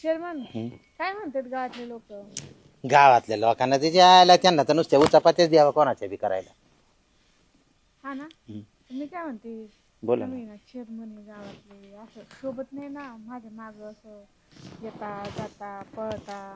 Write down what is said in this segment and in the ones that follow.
Chairman काय म्हणतात गावातले लोक? गावातल्या लोकांना ते जे आला त्यांना तर नुसत्या उचापात्याच द्यावा कोणाच्या बी करायला. हा ना. मी काय म्हणते, बोला तुम्ही ना चेअरमन गावातले असं सोबत नाही ना माझ्या माग असं येता जाता पळता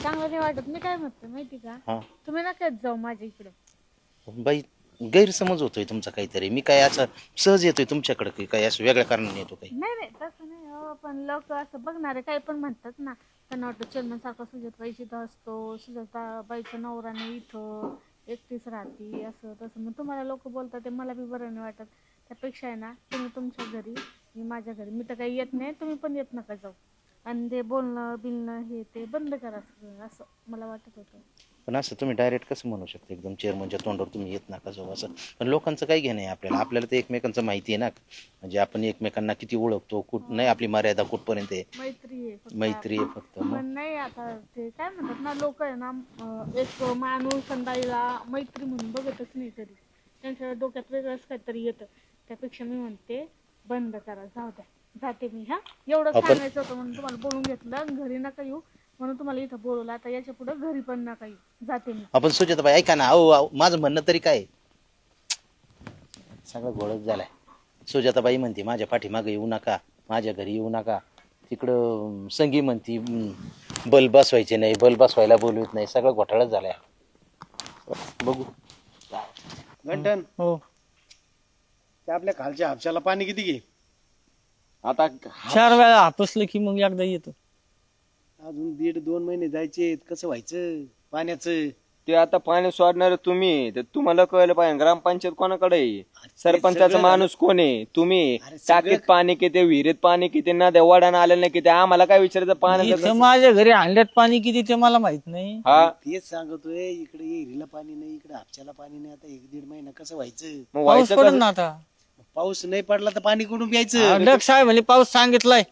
चांगलं नाही वाटत. मी काय म्हणते माहिती का, हा तुम्ही नकाच जाऊ माझ्या इकडं. बाई, गैरसमज होतोय तुमचा काहीतरी. मी काय असं सहज येतोय तुमच्याकडे की काय असं वेगळ्या कारणाने येतो काही? नाही नाही तसं नाही हो, पण लोक असं बघणारे काही पण म्हणतात ना, त्यांना वाटतं चेअरमन सारखा सुजाताबाईची इथं असतो, सुजाताबाईचा नवरा नाही इथं, एकटीच राहते असं तसं. मग तुम्हाला लोक बोलतात ते मला बी बरं नाही वाटत. त्यापेक्षा आहे ना तुम्ही तुमच्या घरी, मी माझ्या घरी. मी तर काही येत नाही, तुम्ही पण येत नका जाऊ. आणि ते बोलणं बिलणं हे ते बंद करा सगळं, असं मला वाटत होतं. पण असं तुम्ही डायरेक्ट कसं म्हणू शकता एकदम चेअरमनच्या तोंडावर तुम्ही येत नका जाऊ असं? पण लोकांचं काही घेणं आहे आपल्याला. आपल्याला तर एकमेकांचं माहिती आहे ना, म्हणजे आपण एकमेकांना किती ओळखतो, कुठ नाही आपली मर्यादा कुठपर्यंत आहे. मैत्री आहे फक्त. मैत्री आहे फक्त. मग पण नाही आता ते काय म्हणतात ना लोक आहे ना, एक माणूस आणि बाईला मैत्री म्हणून बघतच नाही कधी. त्यांच्या डोक्यात वेगळंच काहीतरी येतं. त्यापेक्षा मी म्हणते बंद करा, जाऊ द्या, जाते मी. हा, एवढं सांगायचं होतं म्हणून तुम्हाला बोलून घेतलं. घरी नका येऊ म्हणून तुम्हाला इथं बोलवलं. आता याच्या पुढे घरी पण नका येऊ, जाते मी. आपण सुजाताबाई ऐका ना, अहो माझं म्हणणं तरी काय आहे? सगळं गोळच झालाय. सुजाताबाई म्हणते माझ्या पाठीमागे येऊ नका, माझ्या घरी येऊ नका. तिकडं संगी म्हणती बल बसवायचे नाही, बल बसवायला बोलवत नाही. सगळं घोटाळाच झालाय. बघू. घंटन हो, ते आपल्या खालच्या हापशाला पाणी किती घे? आता 4 वेळा हापसलं की मग एकदा येतो. अजून 1.5-2 महिने जायचे, कसं व्हायचं पाण्याचं? ते आता पाणी सोडणार तुम्ही, तर तुम्हाला कळलं पाहिजे ग्रामपंचायत कोणाकडे आहे? सरपंचाचा सगळं माणूस कोण आहे? तुम्ही. अरे सगळं- टाकीत पाणी किती, विहिरीत पाणी किती, नद्या वडान आलेलं नाही किती, आम्हाला काय विचारायचं पाण्याचं? इथं माझ्या घरी आणल्यात पाणी किती ते मला माहित नाही. हा, तेच सांगतोय, इकडे विहिरीला पाणी नाही, इकडे हापशाला पाणी नाही. आता 1-1.5 महिना कसं व्हायचं? मग पाऊस व्हायचं पडून कसं? ना आता. पाऊस नाही पडला तर पाणी कुठून प्यायचं? डक साहेब म्हणले पाऊस सांगितलाय.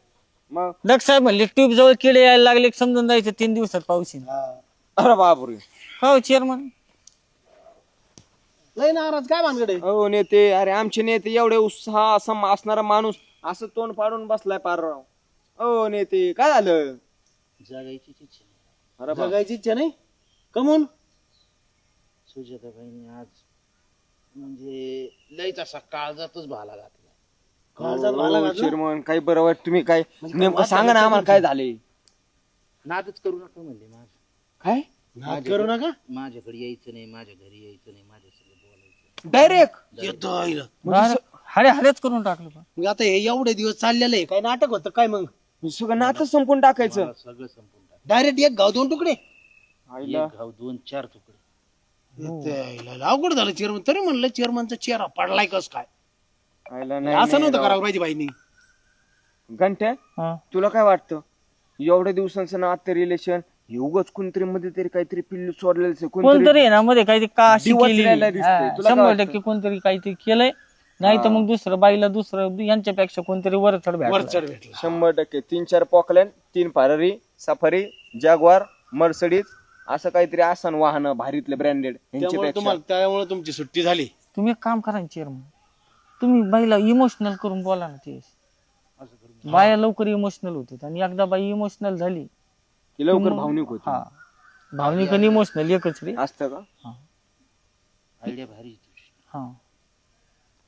मग डक साहेब म्हणले ट्यूब जवळ किडे यायला लागले की समजून जायचं 3 दिवसात पाऊस येईल. हा. अरे बापरे. हो चेअरमन. लय नाराज काय भानगडे? हो नेते, अरे आमचे नेते एवढे उत्साह असं असणारा माणूस असं तोंड पाडून बसलाय पार राव. हो नेते, काय झालं? जगायची इच्छा. अरे बाप. जगायची इच्छा नाही कमून? सुजाताबाईंनी आज म्हणजे लयच असा काळजातच भाला घातला. काळजात भाला हो, घातला? चेअरमन काही बरं वाटत तुम्ही काय म्हणजे नेमकं काय सांगा ना वाटलं आम्हाला काय झाले? नादच करू नका म्हणले माझं. काय नाद करू नका. माझ्याकडे यायचं नाही, माझ्या घरी यायचं नाही, माझ्यासोबत बोलायचं. डायरेक्ट? येतो आईला. हाडे हाडेच करून टाकलं पण. मग आता हे एवढे दिवस चाललेलं आहे, काय नाटक होतं काय? मग सगळं नातं संपून टाकायचं. मला सगळं संपून टाक. डायरेक्ट एक गाव 2 तुकडे? आईला. एक घाव 2-4 तुकडे. येतोय आईला. अवघड झालं चेअरमन. तरी म्हणलं चेअरमनचा चेहरा पडलाय कस काय? आईला असं नाही नव्हतं राव. करावं पाहिजे बाईनी. घंट्या, हा. तुला काय वाटतं एवढ्या दिवसांचं नातं रिलेशन उगाच कोणतरी मध्ये तरी काहीतरी पिल्लू सोडलेलं कोणतरी आहे ना मध्ये काहीतरी काशी दिवस केली. राहायला दिसतंय. हा, तुला काय 100% वाटतं? कोणतरी काहीतरी केलंय. नाही तर मग दुसरं बाईला दुसरं यांच्यापेक्षा कोणतरी वरचढ भेटलं. वरचढ भेटला. 100%. 3-4 पॉकलॅन, 3 फाररी, सफारी, जॅग्वार, मर्सडीज असं काहीतरी आसन वाहन भारीतले ब्रँडेड त्यामुळे तुमची सुट्टी झाली. तुम्ही एक काम करा चेअरमन, तुम्ही बाईला इमोशनल करून बोला ना. ते बाया लवकर इमोशनल होते आणि एकदा बाई इमोशनल झाली की लवकर मग- भावनिक होती. हा, भावनिक आणि इमोशनल एकच रे. असतं का? आयडिया भारी आहे तुझी. हा,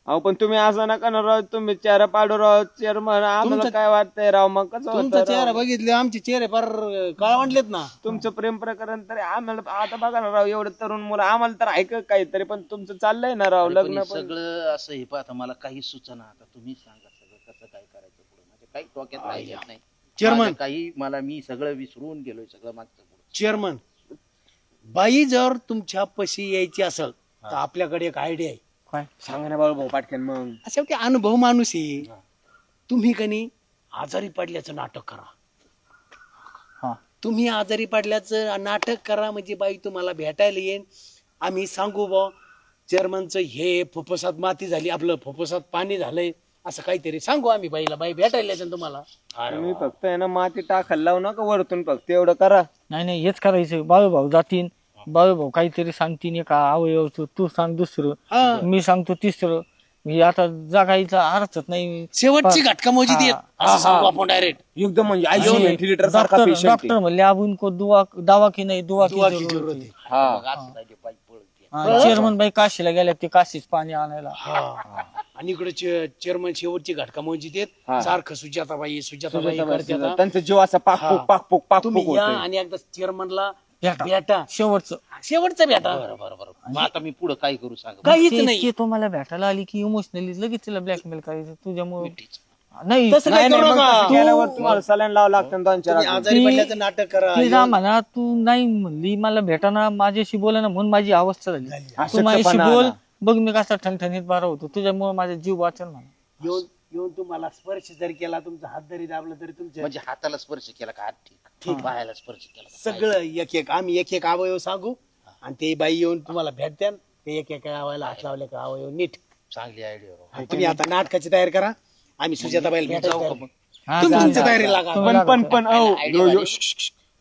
अहो पण तुम्ही असं नका ना राव, तुम्ही चेहरा पाडू राव चेअरमन. आम्हाला तुमचं- काय वाटतंय राव, मग कसं तुमचा होतं चेहरा राव? बघितले, आमचे चेहरे फार काळवंडलेत ना. तुमचं प्रेम प्रकरण तरी आम्हाला आता बघा ना राव, एवढं तरुण मुलं आम्हाला तर ऐक काहीतरी, पण तुमचं चाललंय ना राव अरे पण लग्न हे पण. सगळं असं हे पाहता मला काही सुचना. आता तुम्ही सांगा सगळं कसं काय करायचं पुढे. माझ्या काही डोक्यात काही येत नाही. चेअरमन. माझं काही मी सगळं विसरून गेलोय, सगळं मागचं पुढं. चेअरमन, बाई जर तुमच्या पशी यायची असेल तर आपल्याकडे एक आयडिया आहे. काय सांगा ना बाळू भाऊ पाटक्यान. मग शेवटी अनुभव माणूस आहे. तुम्ही कनी आजारी पडल्याचं नाटक करा. हा, तुम्ही आजारी पडल्याचं नाटक करा, म्हणजे बाई तुम्हाला भेटायला येईन. आम्ही सांगू बा चेअरमनचं हे फुफ्फुसात माती झाली, आपलं फुफ्फुसात पाणी झालंय, असं काहीतरी सांगू आम्ही बाईला. बाई भेटायला येते तुम्हाला. तुम्ही फक्त आहे ना माती टाकायला लावू नका वरतून, फक्त एवढं करा. नाही हेच करायचं. बाळूभाऊ जातीन, बाळूभाऊ काहीतरी सांगतीन, एका अवयवचं तू सांग दुसरं, मी सांगतो तिसरं. मी आता जगायचा अर्थच नाही. शेवटची घटका मोजी देत असं सांगू आपण डायरेक्ट. एकदम म्हणजे आयसीयू व्हेंटिलेटर सारखा डॉक्टर पेशंट डॉक्टर म्हणले अब उनको दवा की नाही दुआ की जरूरत है. चेअरमन बाई काशीला गेल्या ते काशीच पाणी आणायला. आणि इकडे चेअरमन शेवटची घटका मोजी देत सारखं सुजाताबाई करते. त्यांचा जीव असा पाकपूक पाकपूक पाकपूक तुम्ही या होतोय. आणि एकदा चेअरमनला भेटा. भेटा, शेवटचं शेवटचं भेटा. बरोबर. मग आता मी पुढे काय करू सांग. काहीच ते- नाही. ते तुम्हाला भेटायला आली की इमोशनली लगेच तिला ब्लॅकमेल करायचं तुझ्यामुळे. नाही तसं नाही काय नाही, करू मग नका. तसं केल्यावर तुम्हाला सलाईन लावावं लागतं 2-4 तुम्ही आजारी पडल्याचं नाटक करा. ती जा म्हणा तू नाही म्हणली मला भेटाना माझ्याशी बोला ना म्हणून माझी अवस्था झाली. तू माझ्याशी अशक्तपणा बोल आला. बघ मी कसा ठणठणीत बारा होतो तुझ्यामुळे माझा जीव वाचन म्हणा. येऊन येऊन तुम्हाला स्पर्श जरी केला, तुमचा हात जरी दाबला तरी तुमच्या म्हणजे हाताला स्पर्श केला का हात ठीक, पायाला स्पर्श केला का? सगळं एक आम्ही एक अवयव सांगू आणि ते बाई येऊन तुम्हाला भेटत्या. ते एक अवयवाला हात लावले का अवयव नीट. चांगली आयडिया. तुम्ही आता नाटकाची तयारी करा. आम्ही सुजाताबाईला भेटायला तयार आहे. हा, तुम्ही जा, तुमच्या जा. तयारी लागा. पण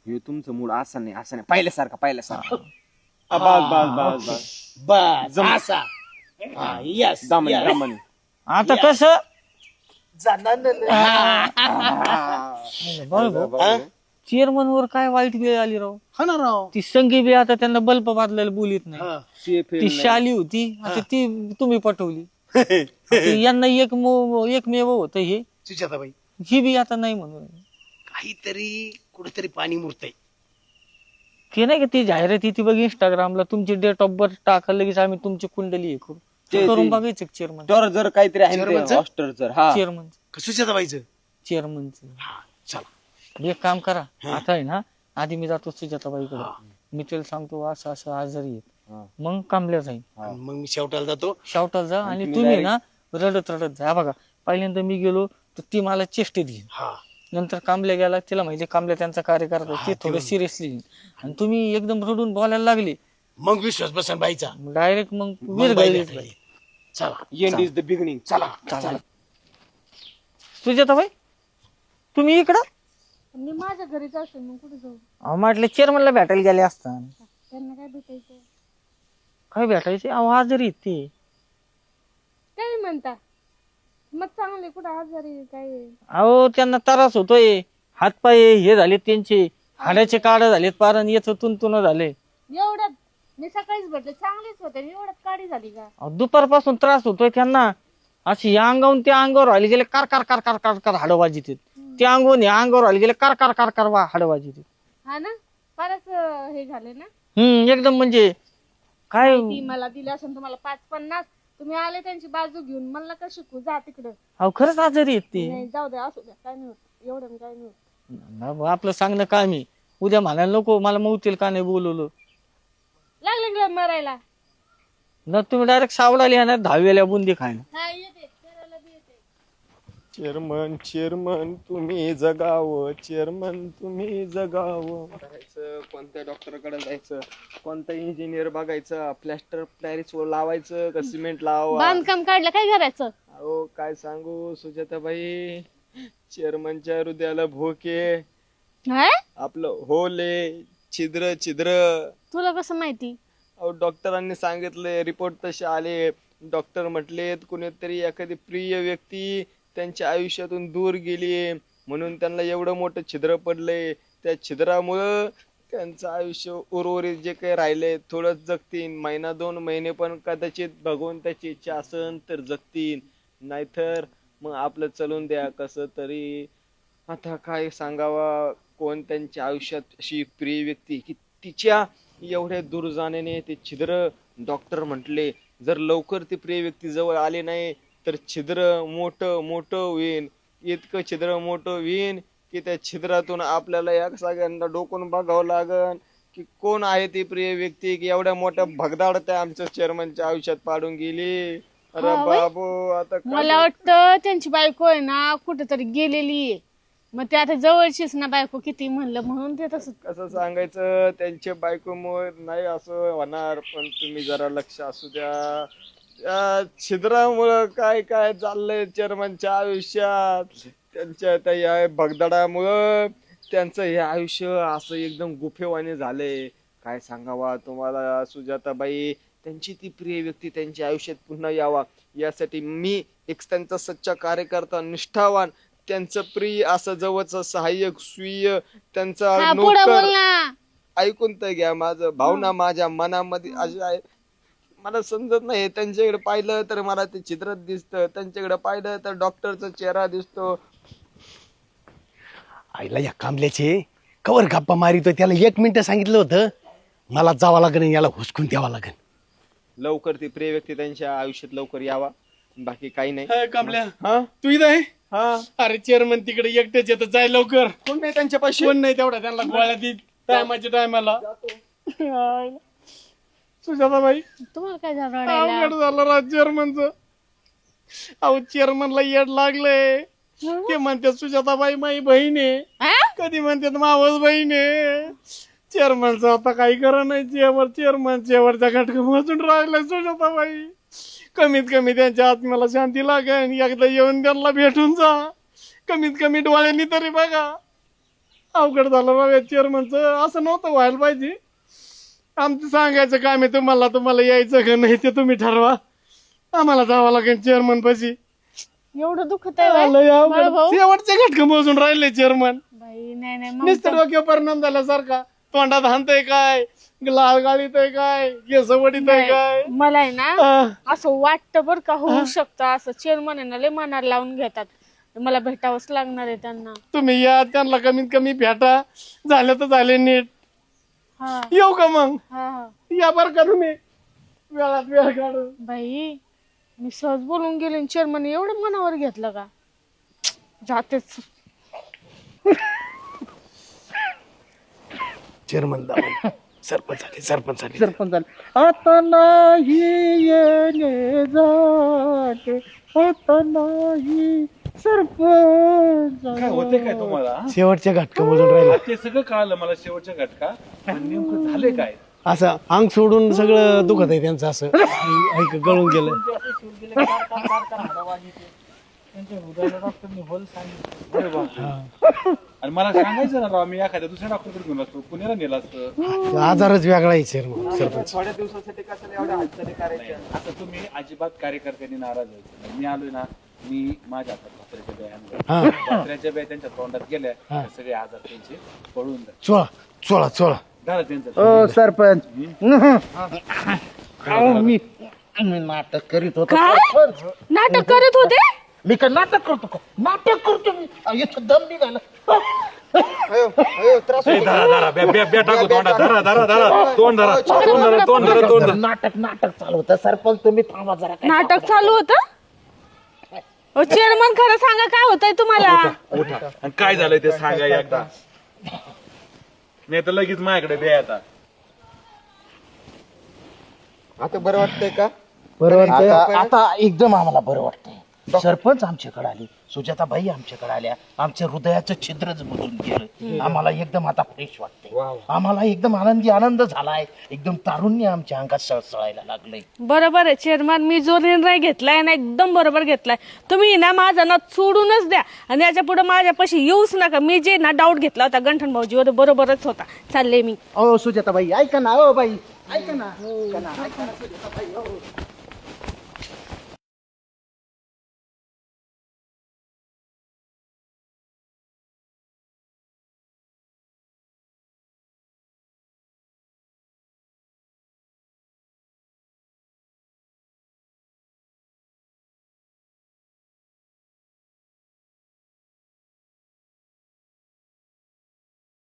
हे तुमचं मूड असं नाही पहिल्यासारखं बस बस असा. यस दमन आता कसं चेअरमन वर काय वाईट वेळ आली राव. हा ना राव. ती संगी बी आता त्यांना बल्ब बांधलेला बोलीत नाही. ती शाली होती आता ती तुम्ही पटवली. आता यांना एकमेव होत हे सुजाताबाई ही बी आता नाही म्हणून. काहीतरी कुठेतरी पाणी मुरतय. ते नाही का ती जाहिरात ती बघ इंस्टाग्रामला तुमची डेट ऑफ बर्थ टाका लगेच आम्ही तुमची कुंडली हे करू. ते- करून ते- बघायचं चेअरमन. तर जर काहीतरी आहे चेअरमनचं? हॉस्टर जर हा चेअरमन सुजाताबाईचं. चेअरमनचं हा चला. एक काम करा आता आहे ना आधी मी जातो सुजाताबाईकडे. मी त्याला सांगतो असं असं आजारी आहेत मग कामल्या जाईल. आणि मग मी शेवटाला जातो. शावटाला जा आणि तुम्ही ना रडत जा. बघा पहिल्यांदा मी गेलो तर ती मला चेष्टे देईन. हा नंतर कांबल्या गेला तिला माहिती कांबल्या त्यांचा कार्यकर्ता ते थोडं सिरियसली घेईन. आणि तुम्ही एकदम रडून बोलायला लागले मग विश्वास बसन बाईचा. डायरेक्ट मग मग बाई विरघळलीच भेटायला बाई. ये. चला एंड इज द बिगिनिंग. चला चालेल. सुजाताबाई तुम्ही इकडं मी माझ्या घरीच असेल मग कुठे जाऊ. म्हटलं चेअरमनला भेटायला गेले असता. त्यांना काय भेटायचं. काय भेटायचे अहो आजारी आहेत ते. काय म्हणता मग चांगले कुठं आजारी काय. अहो त्यांना त्रास होतोय हातपाय हे झाले त्यांचे हाडाचे काढ झालेत पारण येत तुन झाले. एवढ्यात मी सकाळीच भेटले चांगलीच होते एवढ्यात काढी झाली का. अहो, दुपारपासून त्रास होतोय त्यांना. अशी या अंगावून त्या अंगावर आले गेले car car car car car car हाडं वाजित. त्या अंगावून या अंगावर आले गेले कार कार कार कार हाडं वाजित. हा ना फारच हे झाले ना. एकदम म्हणजे काय ती मला दिली असेल तुम्हाला 5-50 तुम्ही आले त्यांची बाजू घेऊन मला का शिकू जा तिकडं. अहो खरंच आजारी आहेत ते. नाही जाऊ द्या असू द्या काय नाही होत एवढं काय नाही होत. ना बा, आपलं सांगणं काय मी उद्या म्हणायला नको मला मौतील का नाही बोलवलं. लागले मरायला. न तुम्ही डायरेक्ट सावडाला येणार 10व्याला बुंदी खायला. हा येते करायला बी येते. चेअरमन तुम्ही जगावं चेअरमन तुम्ही जगावं. करायचं कोणत्या डॉक्टरकडे जायचं कोणता इंजिनियर बघायचं प्लॅस्टर पॅरिस लावायचं का सिमेंट लावावं. बांधकाम काढलं काय करायचं. अहो काय सांगू सुजाताबाई चेअरमनच्या हृदयाला भोके आपलं होले छिद्र छिद्र. तुला कसं माहिती. अहो डॉक्टरांनी सांगितले रिपोर्ट तसे आले. डॉक्टर म्हटलेत कुणीतरी एखादी प्रिय व्यक्ती त्यांच्या आयुष्यातून दूर गेली म्हणून त्यांना एवढं मोठं छिद्र पडलंय. त्या छिद्रामुळं त्यांचं आयुष्य उर्वरित जे काही राहिलंय थोडंच जगतील 1-2 महिने पण कदाचित भगवंताची इच्छा असन तर जगतील नाहीतर मग आपलं चलून द्या कसं तरी. आता काय सांगावा कोण त्यांच्या आयुष्यात अशी प्रिय व्यक्ती की तिच्या एवढ्या दूर जाण्याने ते छिद्र डॉक्टर म्हटले जर लवकर ती प्रिय व्यक्ती जवळ आले नाही तर छिद्र मोठं होईन. इतकं छिद्र मोठं होईन की त्या छिद्रातून आपल्याला या सगळ्यांना डोकून बघावं लागन की कोण आहे ती प्रिय व्यक्ती की एवढ्या मोठ्या भगदाड त्या आमच्या चेअरमनच्या आयुष्यात पाडून गेली. अरे बाबू आता मला वाटतं त्यांची बायको आहे ना कुठेतरी गेलेली आहे. मग ते आता जवळचीच ना बायको किती म्हणलं म्हणून ते तसं. कसं सांगायचं त्यांच्या बायकोमुळे नाही असं होणार पण तुम्ही जरा लक्ष असू द्या. त्या छिद्रामुळं काय काय चाललंय चेअरमनच्या आयुष्यात त्यांच्या त्या या भगदडामुळं त्यांचं हे आयुष्य असं एकदम गुफेवाने झालंय. काय सांगावा तुम्हाला सुजाताबाई त्यांची ती प्रिय व्यक्ती त्यांच्या आयुष्यात पुन्हा यावा, यासाठी मी एक त्यांचा सच्चा कार्यकर्ता, निष्ठावान, त्यांचं प्रिय असं जवळचं सहाय्यक, स्वीय, त्यांचा हा पुढे बोल नोकर. ना. ऐकून तर घ्या माझं, भावना माझ्या मनामध्ये अशी आहे, मला समजत नाही. त्यांच्याकडे पाहिलं तर मला ते चित्रात दिसतं, त्यांच्याकडे पाहिलं तर डॉक्टरचा चेहरा दिसतो. आईला या कांबल्याचे कवर गप्पा मारितोय, त्याला 1 मिनिट सांगितलं होतं मला जावं लागेल, याला हुसकून द्यावं लागेल. लवकर ती प्रिय व्यक्ती त्यांच्या आयुष्यात लवकर यावा, बाकी काही नाही. कांबल्या हा तू इथं आहे? हा, अरे चेअरमन तिकडे एकटेच येतं, जाय लवकर. कोण नाही त्यांच्यापाशी? कोण नाही तेवढा, त्यांना गोळ्या देत टायमाच्या टायमाला. सुजाताबाई तुम्हाला काय झालं रडायला? अवघड झालं राज चेअरमनचं. अहो चेअरमनला येड लागलंय. ते म्हणतात सुजाताबाई माझी बहीण आहे, हा? कधी म्हणतात मावस बहीण आहे. चेअरमनचं आता काही करा नाही, चेअरमनच्या घटक वाचून राहिलाय सुजाताबाई. कमीत कमी त्यांच्या आत्म्याला शांती लागेल, एकदा येऊन त्यांना भेटून जा, कमीत कमी डोळ्यांनी तरी बघा. अवघड झालं राव चेअरमनचं, असं नव्हतं व्हायला पाहिजे. आमचं सांगायचं काम आहे तुम्हाला यायचं का नाही ते तुम्ही ठरवा. आम्हाला जावं लागेल चेअरमन पाशी. एवढं दुखत आहे बाळ भाऊ? शेवटचे घटक मोजून राहिले चेअरमन. बाई नाही नाही मग नुसतं डोक्यावर परिणाम झाल्यासारखा, तोंडात हाणतंय काय, लाल गाळीत आहे काय, केस वडीत आहे काय. मला आहे ना आ, असं वाटतं बरं का होऊ शकतं असं. चेअरमन आहे ना लय मनाला लावून घेतात, मला भेटावंच लागणार आहे त्यांना. तुम्ही या, त्यांना कमीत कमी भेटा, झालं तर झाले नीट. हा येऊ का मग? हा हा. या बर का तुम्ही वेळात वेळ काढून. बाई मी सहज बोलून गेले, चेअरमन एवढं मनावर घेतलं का? जातेच. चेअरमन सरपंच आले. सरपंच आता नाही येणे जाते, आता नाही सरपंच. काय होते काय तुम्हाला शेवटच्या घटका मोजून राहिला. ते सगळं कळालं मला शेवटच्या घटका, पण नेमकं झालंय काय? असं अंग सोडून सगळं दुखत आहे त्यांचं, असं ऐक गळून गेलं. अरे बापरे. आणि मला सांगायचं ना राव, मी एखाद्या दुसऱ्या डॉक्टरकडे घेऊन असतो, पुण्याला नेला असतं. आजारच वेगळा आहे चेअरमन सरपंच. थोड्या दिवसासाठी कसं एवढ्या हालचाली करायच्या? असं तुम्ही अजिबात कार्यकर्त्यांनी नाराज व्हायचं नाही. मी आलोय ना, मी माझ्या हातात भाकऱ्याच्या ब्या हा. आणल्या, भाकऱ्याच्या ब्या त्यांच्या तोंडात गेल्या, तर सगळे आजार त्यांचे पळून जातात. चोळा झालं त्यांचं. सरपंच मी नाटक करीत होतो. काय नाटक करत होते? मी काय नाटक करतो का? नाटक करतो मी. इथं दम निघाला. धरा ब्या टाकू तोंडात, धरा तोंड धरा. नाटक चालू होतं. सरपंच तुम्ही थांबा जरा. नाटक चालू होतं? चेअरमन खरं सांगा काय होतंय तुम्हाला? आणि काय झालंय ते सांगा एकदा, नाही तर लगेच माझ्याकडे द्या आता. आता बरं वाटतंय का? आता एकदम आम्हाला बरं वाटतंय. सरपंच आमच्याकडे आले, सुजाताबाई आमच्याकडे आल्या, आमच्या हृदयाचं छिद्रच बुजून गेलं. आम्हाला एकदम आता फ्रेश वाटतंय, आम्हाला एकदम आनंद झालाय, एकदम तारुण्य आमच्या अंगात सळसळायला लागलंय. बरोबर आहे चेअरमन, मी जो निर्णय घेतलाय ना एकदम बरोबर घेतलाय. तुम्ही ना माझा ना सोडूनच द्या आणि याच्या पुढे माझ्यापाशी येऊच नका. मी जे ना डाऊट घेतला होता गंठन भाऊजीवर बरोबरच होता. चालले मी. सुजाताबाई ऐका ना. बाई ऐका ना.